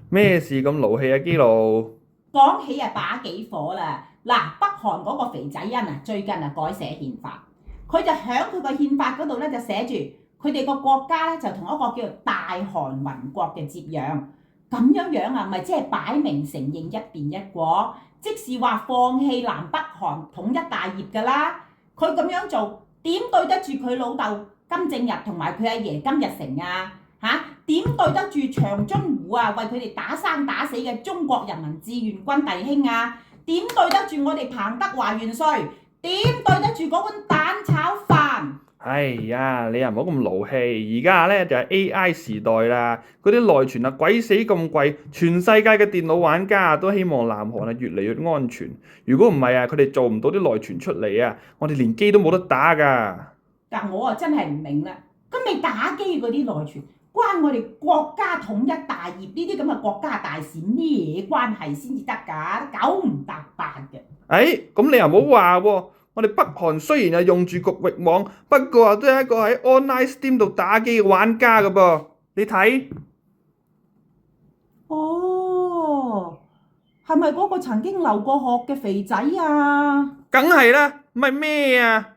咩事咁勞氣啊，基路？講起啊把幾火啦！嗱，北韓嗰個肥仔恩啊，最近啊改寫憲法，佢就喺佢個憲法嗰度咧就寫住佢哋個國家咧就同一個叫做大韓民國嘅接壤，咁樣啊，咪即係擺明承認一邊一國，即是話放棄南北韓統一大業㗎啦。佢咁樣做點對得住佢老豆金正日同埋佢阿爺金日成啊？點對得住長津湖啊？為佢哋打生打死嘅中國人民志願軍弟兄啊？點對得住我哋彭德懷元帥？點對得住嗰碗蛋炒飯？哎呀，你又唔好咁勞氣，而家咧就係 AI 時代啦，嗰啲內存啊鬼死咁貴，全世界嘅電腦玩家都希望南韓啊越嚟越安全。如果唔係啊，佢哋做唔到啲內存出嚟啊，我哋連機都冇得打㗎。但我啊真係唔明啦，咁你打機嗰啲內存關我哋國家統一大業呢啲咁嘅國家大事咩關係先至得㗎？九唔搭八嘅。咁你又唔好話喎，我哋北韓雖然係用住局域網，不過啊都係一個喺 online Steam 度打機嘅玩家㗎噃。你睇，哦，係咪嗰個曾經留過學嘅肥仔啊？梗係啦，唔係咩啊？